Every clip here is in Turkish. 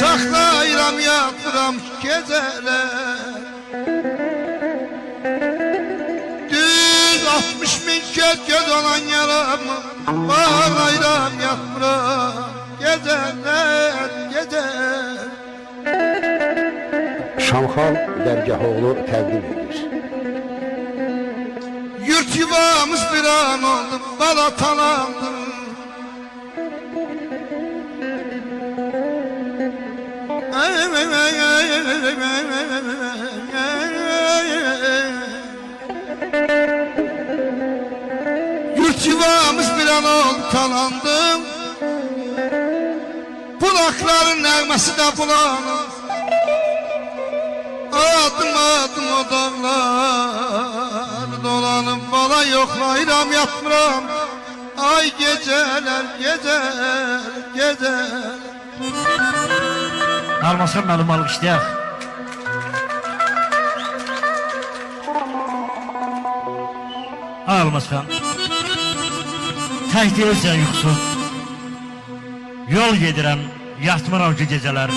Saklayıram yatıram geceler. Düz 60 bin göz olan yaramı bağlayıram yatıram geceler, geceler. Şamxal Dərgahoğlu təqdim edir. Yurt yuvamız bir an oldu, bala talandı. Yurt yuvamız bir an oldu, talandı. Bulakların nəğməsi də bulanır. Adım adım o dağlar dolanıp bala yoklayıram yatmıram. Ay geceler geceler geceler. Almasın məlum alqışlayaq. Almasın. Tək deyilsən yuxusu. Yol gedirəm, yatmıram ki gecələr.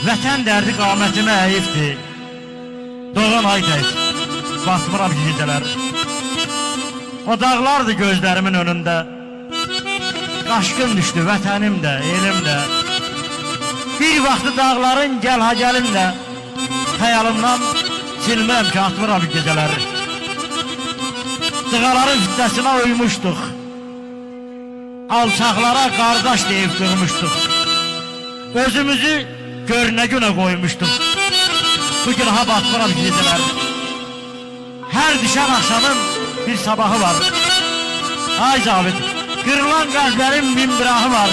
Vətən dərdi qamətimə əyibdir. Doğan ay tək, batmıram ki gecələr. O dağlardı gözlərimin önündə. Qaşqın düşdü vətənim də, elim də. Bir vaxtı dağların gəl ha gəlin də. Xəyalımdan silmirəm ki atmıram ki gecələr. Dığaların fitnəsinə uymuşduq. Alçaqlara qardaş deyib qırmışduq. Özümüzü görünə günə qoymuşduq. Bugün ha batmıram ki gecələr. Hər düşən axşamın bir sabahı var. Ay Cavid, qırılan qəlblərin min birahı var.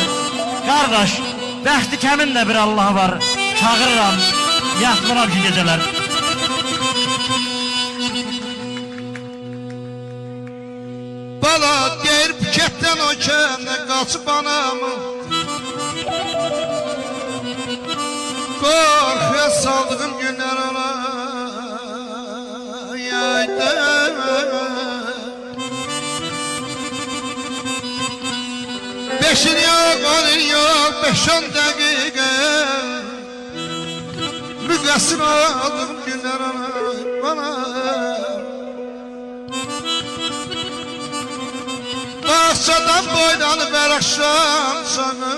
Qardaş, bəxti kəmin də bir Allahı var. Çağırıram, yatmıram ki gecələr. Bala deyir buketdən o kəndə qaçıb anamı. Qorxuya saldığım günlər ola yaydı. Beşin yok, 10 yok, 5-10 dəqiqə müqəssir aldığım günlər ola bana. Bahçadan boylanıp her akşam sana.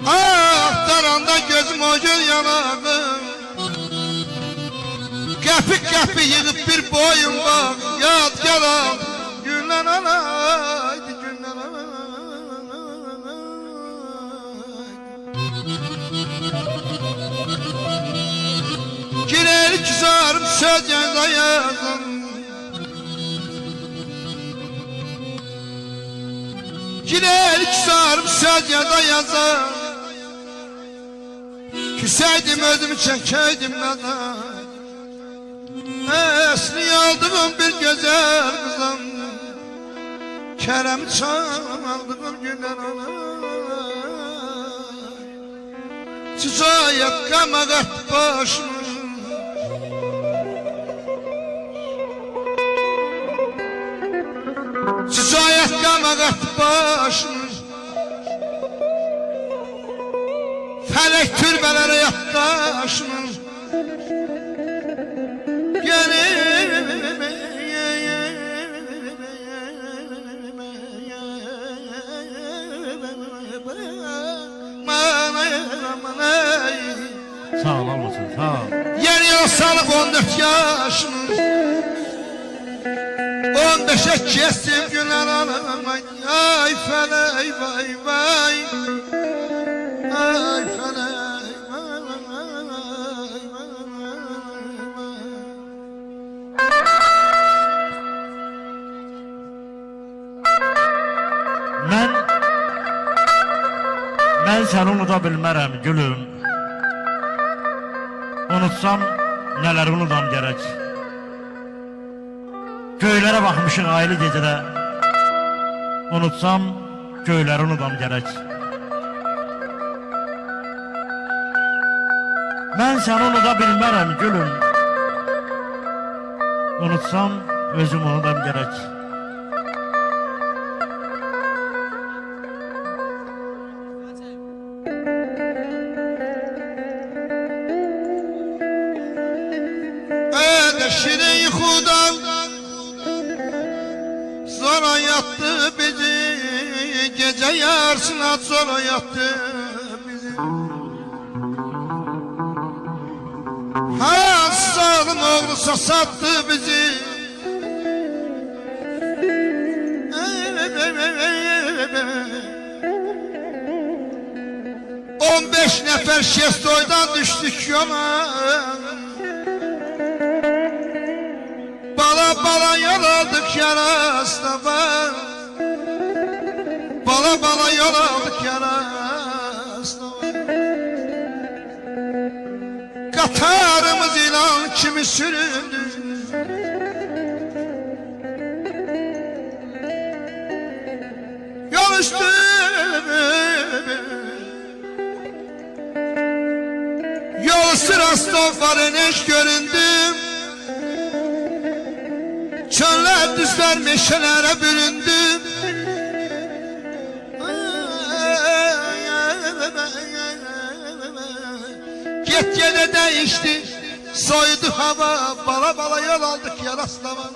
Aktaranda gözüm o göl yanardım. Qəpik qəpik yığıp bir boyun bak. Yad gel al günler alaydı, günler alaydı. Girer kızarım söz yazda yazın. Girer kızarım söz yazda yazın. Küseydim özümü çekeydim nazar. Esni aldığım bir güzel kızım. Kerem çaldığım günler olay. Çiçeğe kamagat başım. Çiçeğe kamagat başım. Felek türbelere yaklaşım. Sağ ol, olmasın, sağ ol. Yeni yıl salıp 14 yaşım. 15'e kestim günler alım. Ay feley vay vay. Ay feley vay vay. Mən səni unuda bilmərəm gülüm. Unutsam nələr unudam gərək. Göylərə baxmışıq aylı gecədə. Unutsam göyləri unudam gərək. Mən səni unuda bilmərəm gülüm. Unutsam özüm ondan gerek. Şirin yuxudan sonra yattı bizi, gece yarısına sonra yattı bizi. Hasan'ın oğlu sattı bizi. 15 nefer şestoydan düştük yola. Bala bala yol aldık yarasına. Bala bala yol aldık yarasına. Katarımız ilan kimi süründü. Yol üstü yol sırası var eş göründüm. Çöller düzler meşelere büründüm. Gitgide değişti soydu hava. Bala bala yol aldık yaraslama.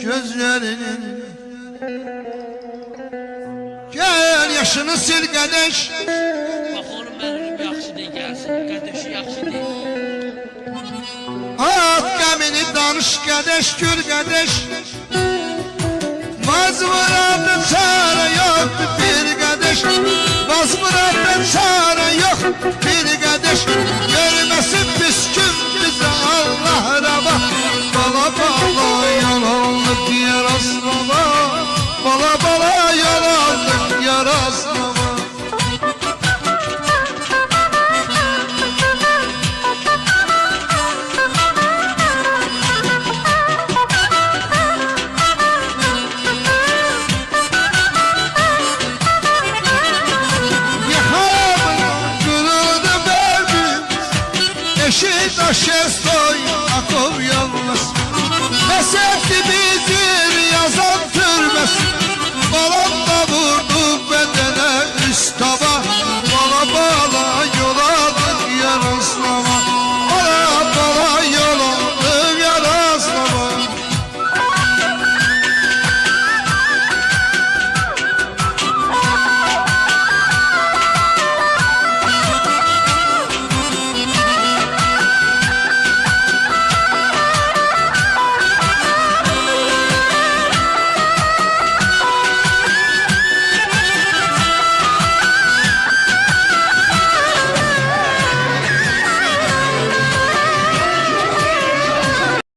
Gözlerinin gel yaşını sil kardeş. Bax oğlum mənim yaxşı deyil, gəlsin, qardaşı yaxşı deyil. At gemini danış kardeş, gül kardeş. Mazmurada çare yok bir kardeş. Mazmurada çare yok bir kardeş. Görmesin püskül